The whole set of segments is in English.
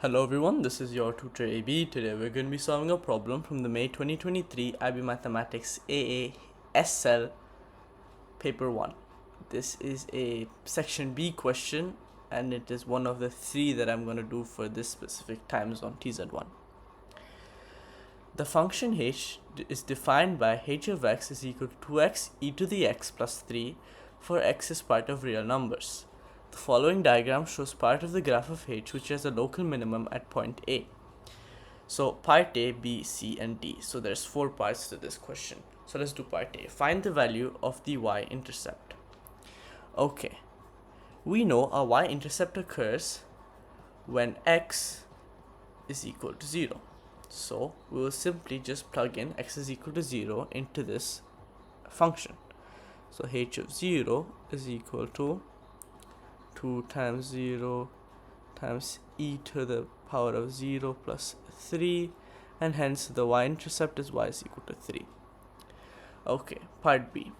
Hello everyone, this is your tutor AB. Today we're going to be solving a problem from the May 2023 IB Mathematics AA SL paper 1. This is a section B question and it is one of the three that I'm going to do for this specific time zone TZ1. The function h is defined by h of x is equal to 2x e to the x plus 3 for x is part of real numbers. The following diagram shows part of the graph of h which has a local minimum at point A. So part A, B, C and D. So there's 4 parts to this question. So let's do part A. Find the value of the y-intercept. Okay, we know a y-intercept occurs when x is equal to 0. So we will simply just plug in x is equal to 0 into this function. So h of 0 is equal to 2 times 0 times e to the power of 0 plus 3, and hence the y-intercept is y is equal to 3. Okay, part B.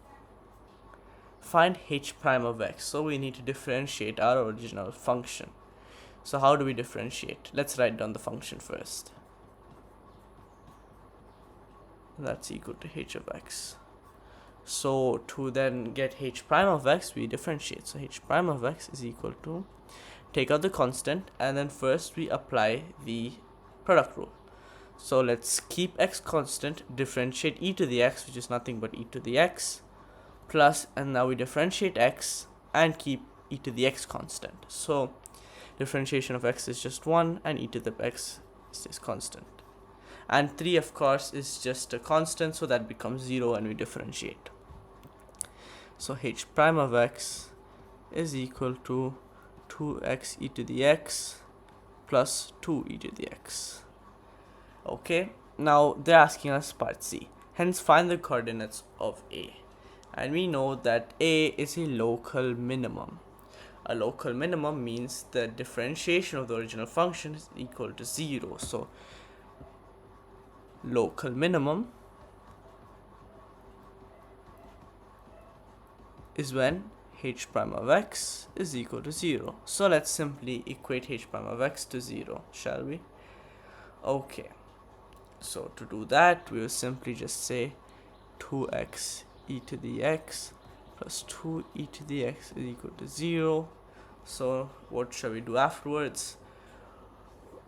Find h prime of x. So we need to differentiate our original function. So how do we differentiate? Let's write down the function first. That's equal to h of x. So to then get h prime of x, we differentiate. So h prime of x is equal to, take out the constant, and then first we apply the product rule. So let's keep x constant, differentiate e to the x, which is nothing but e to the x, plus, and now we differentiate x and keep e to the x constant. So differentiation of x is just 1 and e to the x is constant. And 3 of course is just a constant, so that becomes 0 and we differentiate. So h prime of x is equal to 2x e to the x plus 2 e to the x. Okay, now they're asking us part C. Hence find the coordinates of A. And we know that A is a local minimum. A local minimum means the differentiation of the original function is equal to 0. So local minimum is when h prime of x is equal to 0. So let's simply equate h prime of x to 0, shall we? Okay, so to do that, we will simply just say 2x e to the x plus 2 e to the x is equal to 0. So what shall we do afterwards?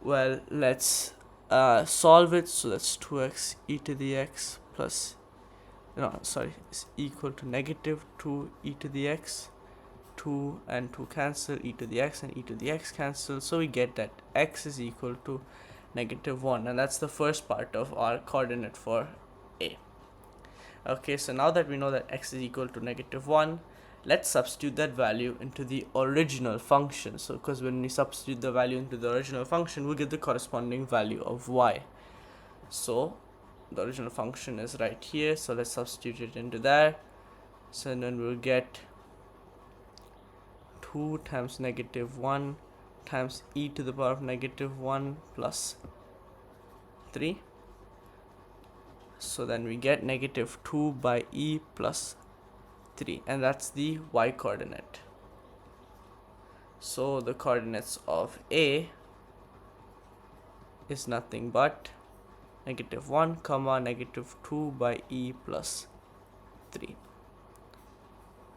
Well, let's solve it. So that's 2x e to the x plus, is equal to negative 2 e to the x. 2 and 2 cancel, e to the x and e to the x cancel. So we get that x is equal to negative 1, and that's the first part of our coordinate for A. Okay, so now that we know that x is equal to negative 1, let's substitute that value into the original function. So because when we substitute the value into the original function, we'll get the corresponding value of y. So the original function is right here, so let's substitute it into there. So then we'll get 2 times negative 1 times e to the power of negative 1 plus 3. So then we get negative 2 by e plus 3, and that's the y coordinate. So the coordinates of A is nothing but negative 1 comma negative 2 by e plus 3,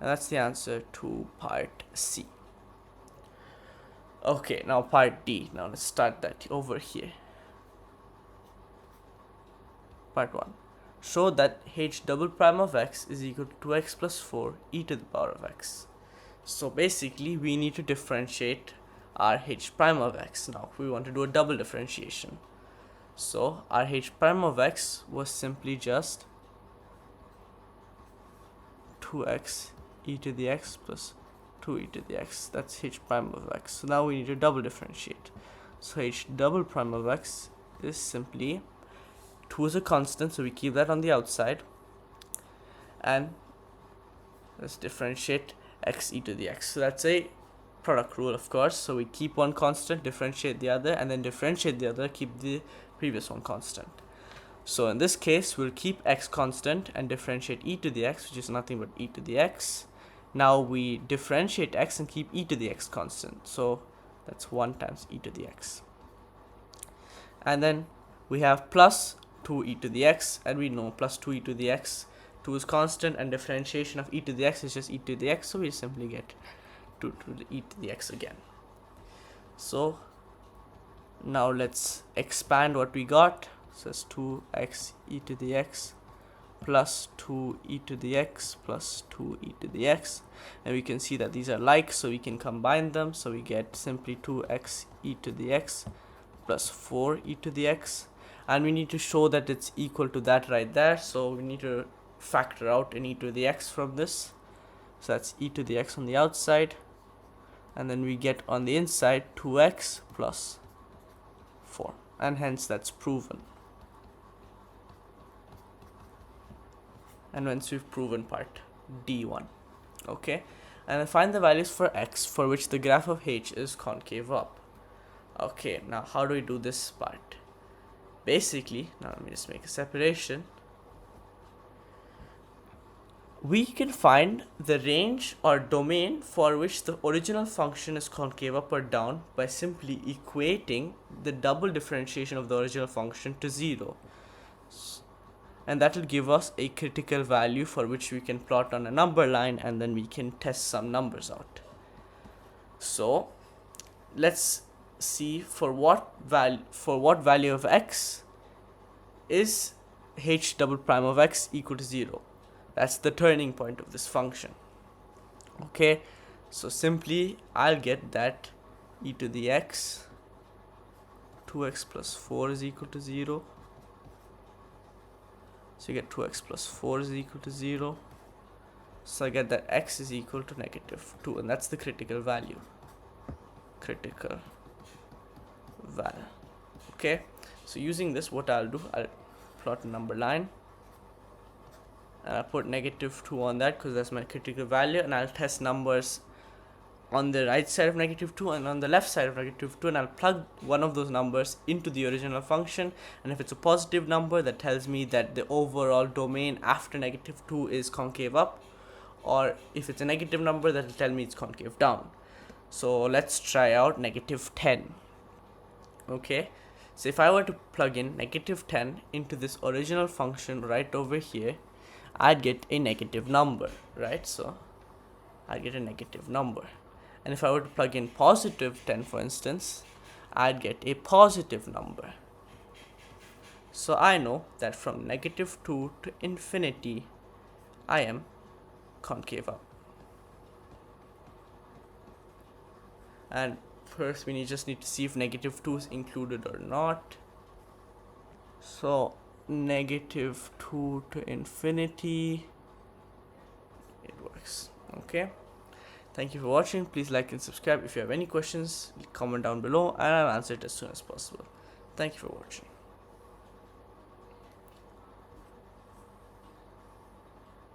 and that's the answer to part C. Okay, now part D. Now let's start that over here. Part 1. Show that h double prime of x is equal to 2x plus 4 e to the power of x. So basically we need to differentiate our h prime of x. Now we want to do a double differentiation. So our h prime of x was simply just 2x e to the x plus 2 e to the x. That's h prime of x. So now we need to double differentiate. So h double prime of x is simply 2 is a constant, so we keep that on the outside, and let's differentiate x e to the x. So that's a product rule, of course. So we keep one constant, differentiate the other, and then differentiate the other, keep the previous one constant. So in this case, we'll keep x constant and differentiate e to the x, which is nothing but e to the x. Now we differentiate x and keep e to the x constant. So that's 1 times e to the x. and then we have plus 2e to the x, and we know plus 2e to the x, 2 is constant, and differentiation of e to the x is just e to the x, so we simply get 2 to the e to the x again. So now let's expand what we got. So it's 2x e to the x plus 2e to the x plus 2e to the x, and we can see that these are like, so we can combine them. So we get simply 2x e to the x plus 4e to the x, and we need to show that it's equal to that right there, so we need to factor out an e to the x from this. So that's e to the x on the outside, and then we get on the inside 2x plus 4, and hence that's proven. And once we've proven part D1, okay, and then find the values for x for which the graph of h is concave up. Okay, now how do we do this part? Basically, now let me just make a separation. We can find the range or domain for which the original function is concave up or down by simply equating the double differentiation of the original function to 0. And that will give us a critical value for which we can plot on a number line, and then we can test some numbers out. So let's see for what value of x is h double prime of x equal to 0. That's the turning point of this function. Okay, so simply I'll get that e to the x 2x plus 4 is equal to 0. So you get 2x plus 4 is equal to 0. So I get that x is equal to -2, and that's the critical value. Okay, so using this, what I'll do, I'll plot a number line, and I'll put -2 on that because that's my critical value, and I'll test numbers on the right side of -2 and on the left side of -2, and I'll plug one of those numbers into the original function, and if it's a positive number, that tells me that the overall domain after -2 is concave up, or if it's a negative number, that will tell me it's concave down. So let's try out -10. Okay, so if I were to plug in -10 into this original function right over here, I'd get a negative number, right? So I'd get a negative number. And if I were to plug in +10, for instance, I'd get a positive number. So I know that from -2 to infinity, I am concave up. And first we just need to see if -2 is included or not. So -2 to infinity, it works. Okay, thank you for watching. Please like and subscribe. If you have any questions, comment down below and I'll answer it as soon as possible. Thank you for watching.